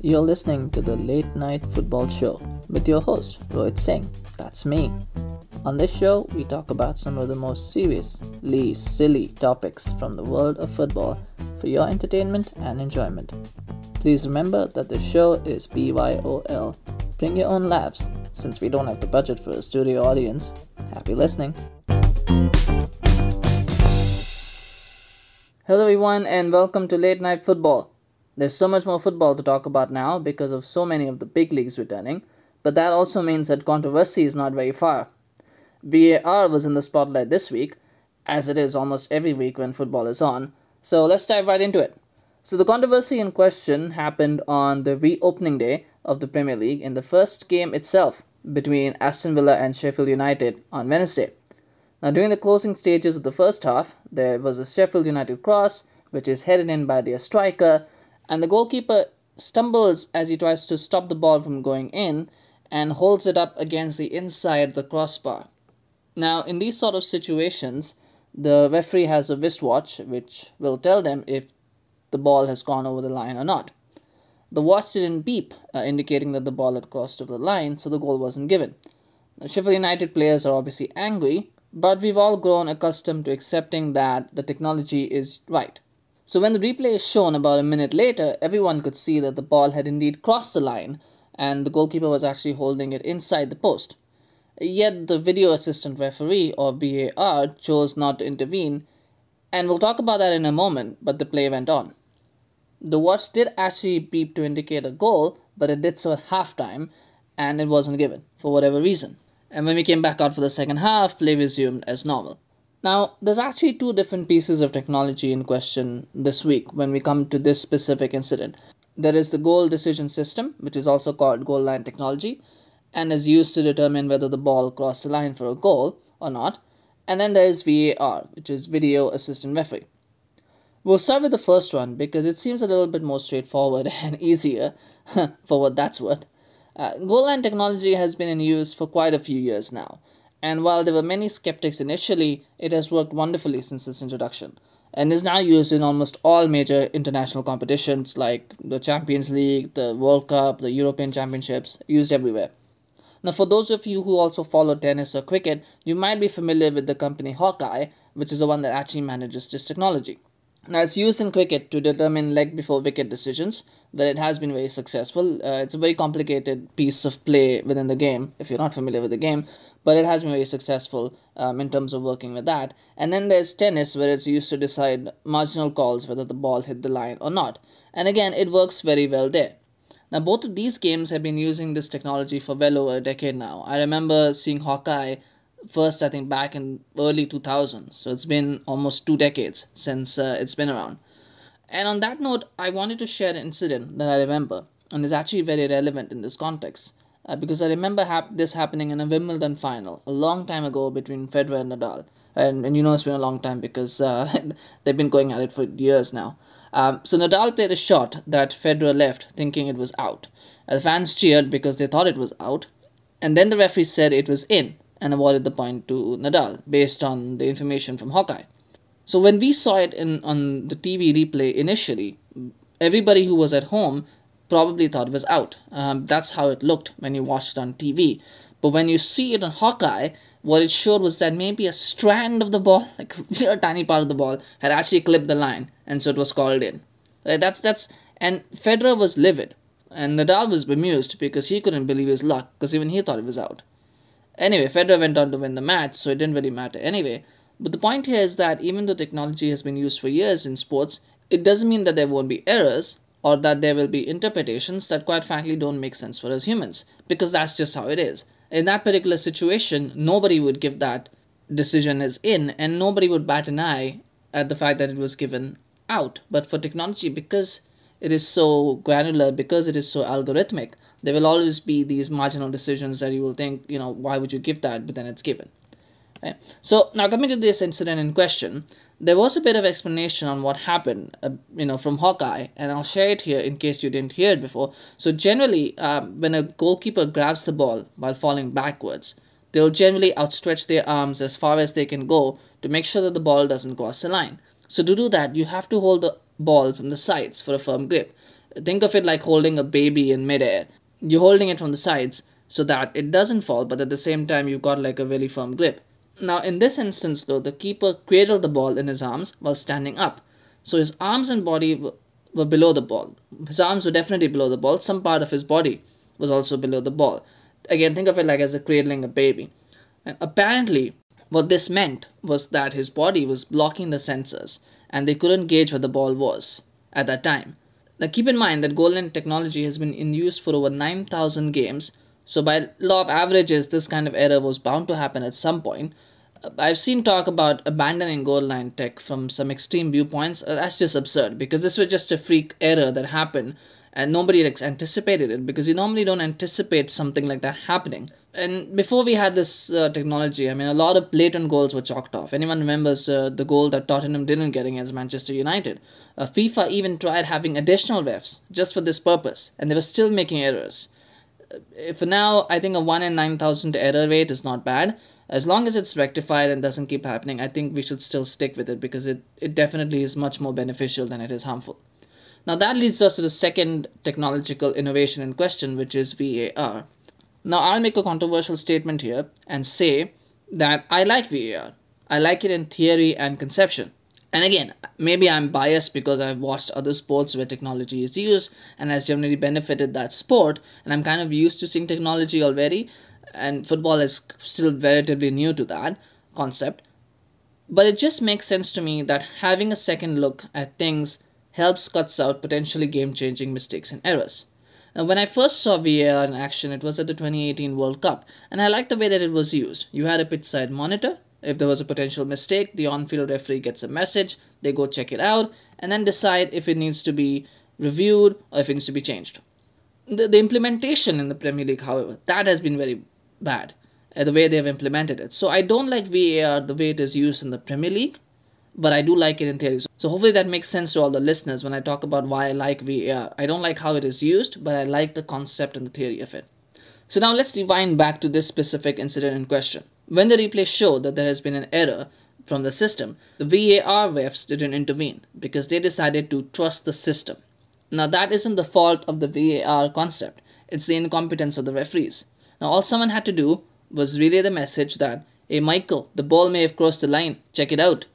You're listening to the Late Night Football Show with your host, Rohit Singh. That's me. On this show, we talk about some of the most seriously silly topics from the world of football for your entertainment and enjoyment. Please remember that the show is BYOL. Bring your own laughs, since we don't have the budget for a studio audience. Happy listening. Hello everyone and welcome to Late Night Football. There's so much more football to talk about now because of so many of the big leagues returning, but that also means that controversy is not very far. VAR was in the spotlight this week, as it is almost every week when football is on, so let's dive right into it. So the controversy in question happened on the reopening day of the Premier League in the first game itself between Aston Villa and Sheffield United on Wednesday. Now during the closing stages of the first half, there was a Sheffield United cross which is headed in by their striker, and the goalkeeper stumbles as he tries to stop the ball from going in and holds it up against the inside of the crossbar. Now, in these sort of situations, the referee has a wristwatch which will tell them if the ball has gone over the line or not. The watch didn't beep, indicating that the ball had crossed over the line, so the goal wasn't given. Now, Sheffield United players are obviously angry, but we've all grown accustomed to accepting that the technology is right. So when the replay is shown about a minute later, everyone could see that the ball had indeed crossed the line and the goalkeeper was actually holding it inside the post. Yet the video assistant referee, or VAR, chose not to intervene, and we'll talk about that in a moment, but the play went on. The watch did actually beep to indicate a goal, but it did so at halftime, and it wasn't given, for whatever reason. And when we came back out for the second half, play resumed as normal. Now, there's actually two different pieces of technology in question this week when we come to this specific incident. There is the goal decision system, which is also called goal line technology, and is used to determine whether the ball crossed the line for a goal or not. And then there is VAR, which is video assistant referee. We'll start with the first one because it seems a little bit more straightforward and easier, for what that's worth. Goal line technology has been in use for quite a few years now. And while there were many skeptics initially, it has worked wonderfully since its introduction, and is now used in almost all major international competitions like the Champions League, the World Cup, the European Championships, used everywhere. Now for those of you who also follow tennis or cricket, you might be familiar with the company Hawkeye, which is the one that actually manages this technology. Now it's used in cricket to determine leg before wicket decisions, where it has been very successful. It's a very complicated piece of play within the game, if you're not familiar with the game, but it has been very successful in terms of working with that. And then there's tennis, where it's used to decide marginal calls whether the ball hit the line or not. And again, it works very well there. Now both of these games have been using this technology for well over a decade now. I remember seeing Hawkeye first, I think, back in early 2000s. So it's been almost 2 decades since it's been around. And on that note, I wanted to share an incident that I remember, and is actually very relevant in this context. Because I remember this happening in a Wimbledon final a long time ago between Federer and Nadal. And you know it's been a long time because they've been going at it for years now. So Nadal played a shot that Federer left thinking it was out. The fans cheered because they thought it was out. And then the referee said it was in and awarded the point to Nadal based on the information from Hawkeye. So when we saw it on the TV replay initially, everybody who was at home probably thought it was out. That's how it looked when you watched it on TV. But when you see it on Hawkeye, what it showed was that maybe a strand of the ball, like a tiny part of the ball, had actually clipped the line, and so it was called in. And Federer was livid, and Nadal was bemused because he couldn't believe his luck, because even he thought it was out. Anyway, Federer went on to win the match, so it didn't really matter anyway. But the point here is that even though technology has been used for years in sports, it doesn't mean that there won't be errors, or that there will be interpretations that quite frankly don't make sense for us humans, because that's just how it is. In that particular situation, nobody would give that decision as in, and nobody would bat an eye at the fact that it was given out. But for technology, because it is so granular, because it is so algorithmic, there will always be these marginal decisions that you will think, why would you give that, but then it's given. Right? So now coming to this incident in question, there was a bit of explanation on what happened, from Hawkeye, and I'll share it here in case you didn't hear it before. So generally, when a goalkeeper grabs the ball while falling backwards, they'll generally outstretch their arms as far as they can go to make sure that the ball doesn't cross the line. So to do that, you have to hold the ball from the sides for a firm grip. Think of it like holding a baby in midair. You're holding it from the sides so that it doesn't fall, but at the same time, you've got like a really firm grip. Now, in this instance, though, the keeper cradled the ball in his arms while standing up. So his arms and body were below the ball. His arms were definitely below the ball. Some part of his body was also below the ball. Again, think of it like as a cradling a baby. And apparently, what this meant was that his body was blocking the sensors and they couldn't gauge where the ball was at that time. Now, keep in mind that goal line technology has been in use for over 9,000 games. So by law of averages, this kind of error was bound to happen at some point. I've seen talk about abandoning goal line tech from some extreme viewpoints. That's just absurd because this was just a freak error that happened and nobody anticipated it, because you normally don't anticipate something like that happening. And before we had this technology, I mean, a lot of blatant goals were chalked off. Anyone remembers the goal that Tottenham didn't get against Manchester United? FIFA even tried having additional refs just for this purpose, and they were still making errors. For now, I think a 1 in 9,000 error rate is not bad. As long as it's rectified and doesn't keep happening, I think we should still stick with it, because it definitely is much more beneficial than it is harmful. Now that leads us to the second technological innovation in question, which is VAR. Now I'll make a controversial statement here and say that I like VAR. I like it in theory and conception. And again, maybe I'm biased because I've watched other sports where technology is used and has generally benefited that sport, and I'm kind of used to seeing technology already, and football is still relatively new to that concept. But it just makes sense to me that having a second look at things helps cuts out potentially game-changing mistakes and errors. Now, when I first saw VAR in action, it was at the 2018 World Cup, and I liked the way that it was used. You had a pitch-side monitor. If there was a potential mistake, the on-field referee gets a message, they go check it out, and then decide if it needs to be reviewed or if it needs to be changed. The implementation in the Premier League, however, that has been very bad, the way they have implemented it. So I don't like VAR the way it is used in the Premier League, but I do like it in theory. So hopefully that makes sense to all the listeners when I talk about why I like VAR. I don't like how it is used, but I like the concept and the theory of it. So now let's rewind back to this specific incident in question. When the replay showed that there has been an error from the system, the VAR refs didn't intervene because they decided to trust the system. Now that isn't the fault of the VAR concept, it's the incompetence of the referees. Now all someone had to do was relay the message that, "Hey Michael, the ball may have crossed the line, check it out."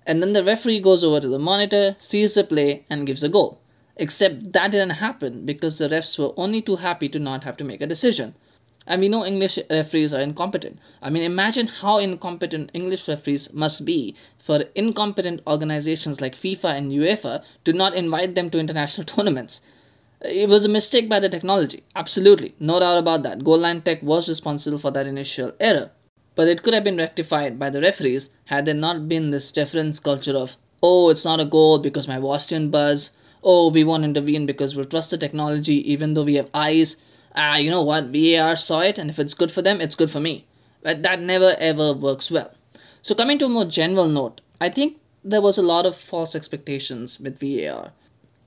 And then the referee goes over to the monitor, sees the play, and gives a goal. Except that didn't happen because the refs were only too happy to not have to make a decision. And we know English referees are incompetent. I mean, imagine how incompetent English referees must be for incompetent organizations like FIFA and UEFA to not invite them to international tournaments. It was a mistake by the technology. Absolutely. No doubt about that. Goal line tech was responsible for that initial error. But it could have been rectified by the referees had there not been this deference culture of, "Oh, it's not a goal because my watch didn't buzz. Oh, we won't intervene because we'll trust the technology even though we have eyes. You know what? VAR saw it, and if it's good for them, it's good for me." But that never ever works well. So coming to a more general note, I think there was a lot of false expectations with VAR.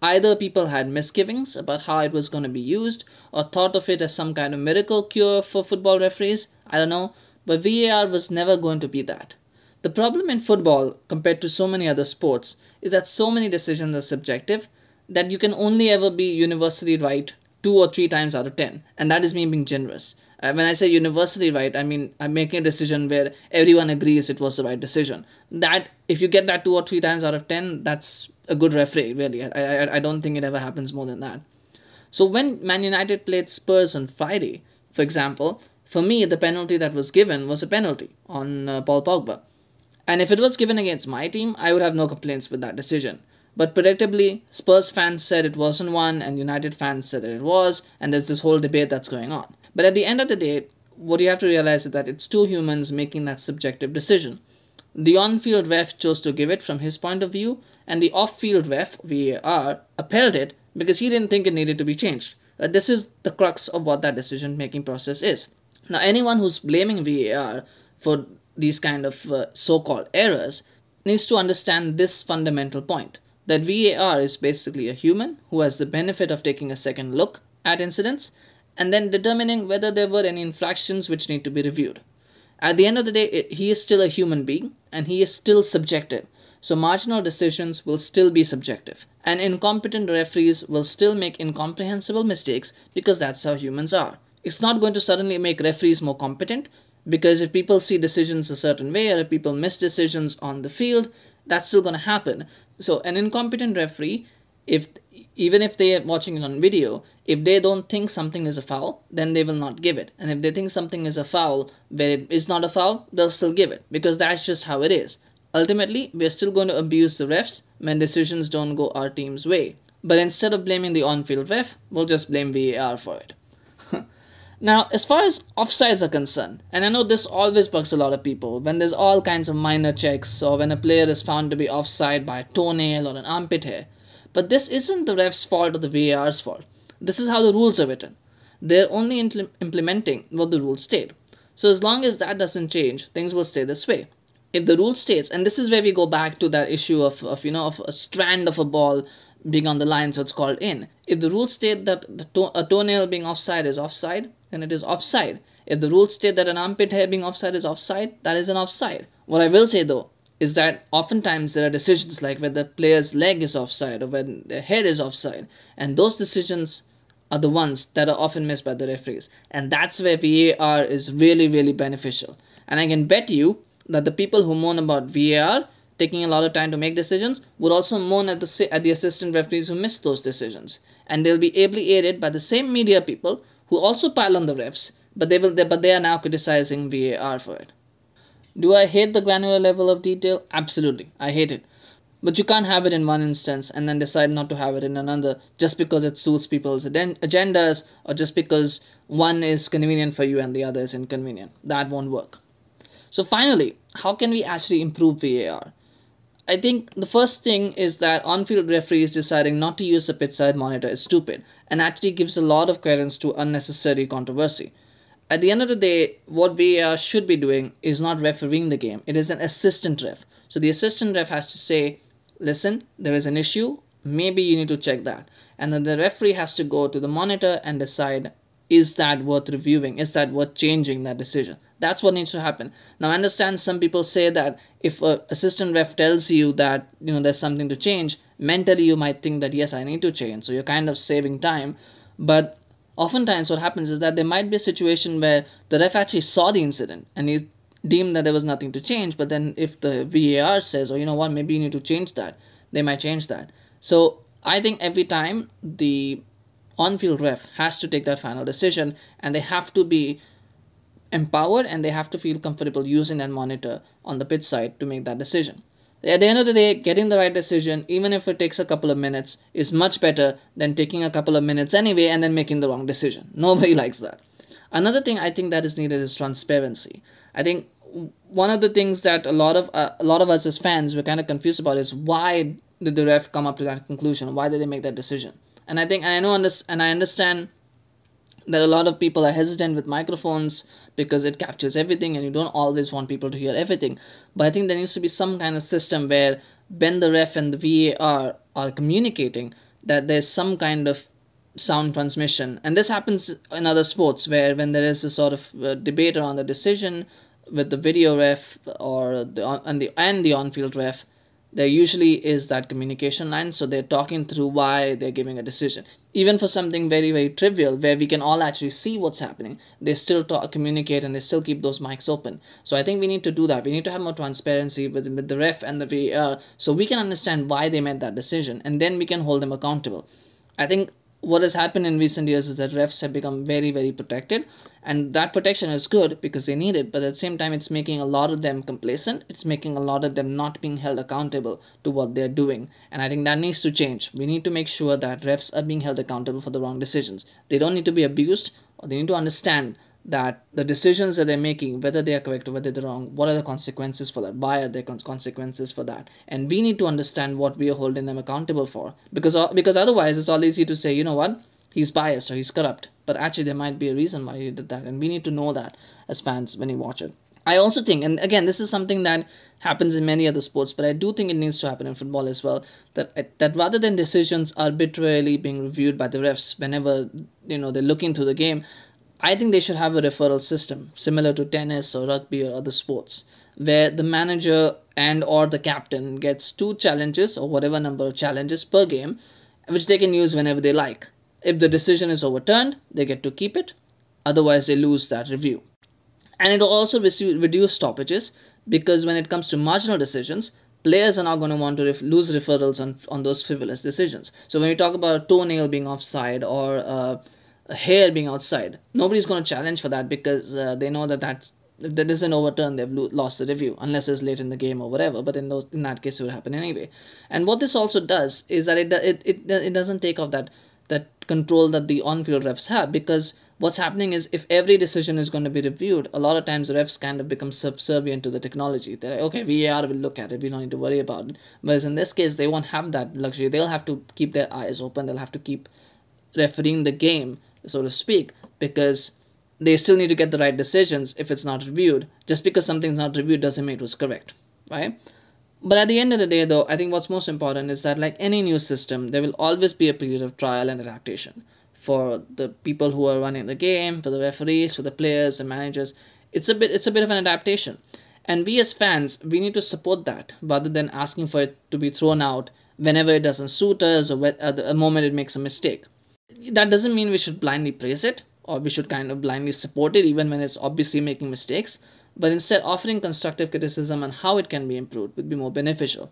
Either people had misgivings about how it was going to be used, or thought of it as some kind of miracle cure for football referees. I don't know. But VAR was never going to be that. The problem in football, compared to so many other sports, is that so many decisions are subjective that you can only ever be universally right 2 or 3 times out of 10. And that is me being generous. When I say universally right, I mean I'm making a decision where everyone agrees it was the right decision. That, if you get that 2 or 3 times out of 10, that's a good referee, really. I don't think it ever happens more than that. So when Man United played Spurs on Friday, for example, for me, the penalty that was given was a penalty on Paul Pogba. And if it was given against my team, I would have no complaints with that decision. But predictably, Spurs fans said it wasn't one, and United fans said that it was, and there's this whole debate that's going on. But at the end of the day, what you have to realize is that it's two humans making that subjective decision. The on-field ref chose to give it from his point of view, and the off-field ref, VAR, upheld it because he didn't think it needed to be changed. This is the crux of what that decision-making process is. Now, anyone who's blaming VAR for these kind of so-called errors needs to understand this fundamental point, that VAR is basically a human who has the benefit of taking a second look at incidents and then determining whether there were any infractions which need to be reviewed. At the end of the day, he is still a human being and he is still subjective. So marginal decisions will still be subjective, and incompetent referees will still make incomprehensible mistakes because that's how humans are. It's not going to suddenly make referees more competent, because if people see decisions a certain way or if people miss decisions on the field, that's still going to happen. So an incompetent referee, if even if they are watching it on video, if they don't think something is a foul, then they will not give it. And if they think something is a foul where it is not a foul, they'll still give it, because that's just how it is. Ultimately, we're still going to abuse the refs when decisions don't go our team's way. But instead of blaming the on-field ref, we'll just blame VAR for it. Now, as far as offsides are concerned, and I know this always bugs a lot of people, when there's all kinds of minor checks or when a player is found to be offside by a toenail or an armpit hair. But this isn't the ref's fault or the VAR's fault. This is how the rules are written. They're only implementing what the rules state. So as long as that doesn't change, things will stay this way. If the rule states, and this is where we go back to that issue of a strand of a ball being on the line, so it's called in. If the rules state that a toenail being offside is offside, then it is offside. If the rules state that an armpit hair being offside is offside, that is an offside. What I will say though is that oftentimes there are decisions like where the player's leg is offside or when their head is offside, and those decisions are the ones that are often missed by the referees, and that's where VAR is really, really beneficial. And I can bet you that the people who moan about VAR taking a lot of time to make decisions would also moan at the assistant referees who miss those decisions, and they'll be ably aided by the same media people who also pile on the refs, but they are now criticizing VAR for it. Do I hate the granular level of detail? Absolutely, I hate it. But you can't have it in one instance and then decide not to have it in another just because it suits people's agendas or just because one is convenient for you and the other is inconvenient. That won't work. So finally, how can we actually improve VAR? I think the first thing is that on-field referees deciding not to use a pitch-side monitor is stupid and actually gives a lot of credence to unnecessary controversy. At the end of the day, what VAR should be doing is not refereeing the game. It is an assistant ref. So the assistant ref has to say, listen, there is an issue, maybe you need to check that. And then the referee has to go to the monitor and decide, is that worth reviewing? Is that worth changing that decision? That's what needs to happen. Now, I understand some people say that if an assistant ref tells you that there's something to change, mentally you might think that yes, I need to change. So you're kind of saving time. But oftentimes what happens is that there might be a situation where the ref actually saw the incident and he deemed that there was nothing to change. But then if the VAR says, oh, you know what, maybe you need to change that, they might change that. So I think every time the on-field ref has to take that final decision, and they have to be empowered and they have to feel comfortable using that monitor on the pitch side to make that decision. At the end of the day, getting the right decision, even if it takes a couple of minutes, is much better than taking a couple of minutes anyway and then making the wrong decision. Nobody likes that. Another thing I think that is needed is transparency. I think one of the things that a lot of us as fans were kind of confused about is why did the ref come up to that conclusion? Why did they make that decision? And I understand that a lot of people are hesitant with microphones because it captures everything and you don't always want people to hear everything. But I think there needs to be some kind of system where when the ref and the VAR are communicating, that there's some kind of sound transmission. And this happens in other sports where when there is a sort of debate around the decision with the video ref or the on-field ref, there usually is that communication line, so they're talking through why they're giving a decision. Even for something very, very trivial where we can all actually see what's happening, they still communicate and they still keep those mics open. So I think we need to do that. We need to have more transparency with the ref and the VAR so we can understand why they made that decision, and then we can hold them accountable. I think what has happened in recent years is that refs have become very, very protected, and that protection is good because they need it, but at the same time it's making a lot of them complacent. It's making a lot of them not being held accountable to what they're doing, and I think that needs to change. We need to make sure that refs are being held accountable for the wrong decisions. They don't need to be abused, or they need to understand that the decisions that they're making, whether they are correct or whether they're wrong, what are the consequences for that? Why are there consequences for that? And we need to understand what we are holding them accountable for. Because otherwise it's all easy to say, you know what, he's biased or he's corrupt. But actually there might be a reason why he did that. And we need to know that as fans when we watch it. I also think, and again, this is something that happens in many other sports, but I do think it needs to happen in football as well, that rather than decisions arbitrarily being reviewed by the refs whenever they're looking through the game, I think they should have a referral system similar to tennis or rugby or other sports. where the manager and or the captain gets 2 challenges or whatever number of challenges per game, which they can use whenever they like. If the decision is overturned, they get to keep it. Otherwise, they lose that review. And it will also reduce stoppages, because when it comes to marginal decisions, players are not going to want to lose referrals on those frivolous decisions. So when we talk about a toenail being offside or a hair being outside, nobody's going to challenge for that, because they know that if that isn't overturned, they've lost the review, unless it's late in the game or whatever. But in that case, it would happen anyway. And what this also does is that it doesn't take off that control that the on-field refs have, because what's happening is, if every decision is going to be reviewed, a lot of times the refs kind of become subservient to the technology. They're like, okay, VAR will look at it, we don't need to worry about it. Whereas in this case, they won't have that luxury. They'll have to keep their eyes open. They'll have to keep refereeing the game, so to speak, because they still need to get the right decisions if it's not reviewed. Just because something's not reviewed doesn't mean it was correct, right? But at the end of the day, though, I think what's most important is that, like any new system, there will always be a period of trial and adaptation. For the people who are running the game, for the referees, for the players and managers, it's a bit of an adaptation. And we as fans, we need to support that, rather than asking for it to be thrown out whenever it doesn't suit us, or at the moment it makes a mistake. That doesn't mean we should blindly praise it, or we should kind of blindly support it even when it's obviously making mistakes, but instead offering constructive criticism on how it can be improved would be more beneficial.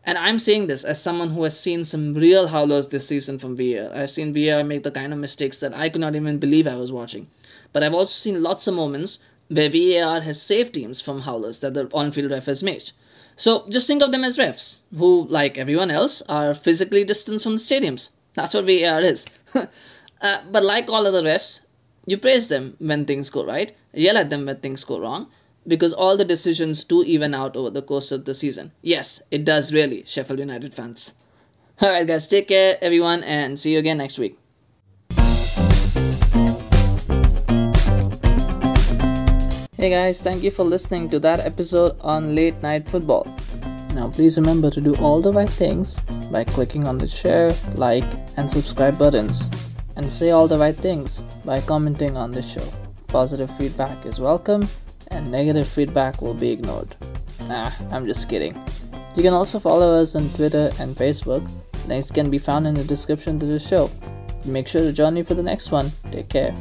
And I'm saying this as someone who has seen some real howlers this season from VAR. I've seen VAR make the kind of mistakes that I could not even believe I was watching. But I've also seen lots of moments where VAR has saved teams from howlers that the on-field ref has made. So just think of them as refs, who, like everyone else, are physically distanced from the stadiums. That's what VAR is. But like all other refs, you praise them when things go right, yell at them when things go wrong, because all the decisions do even out over the course of the season. Yes, it does really, Sheffield United fans. Alright guys, take care everyone, and see you again next week. Hey guys, thank you for listening to that episode on Late Night Football. Now please remember to do all the right things by clicking on the share, like and subscribe buttons, and say all the right things by commenting on the show. Positive feedback is welcome, and negative feedback will be ignored. I'm just kidding. You can also follow us on Twitter and Facebook. Links can be found in the description to the show. Make sure to join me for the next one. Take care.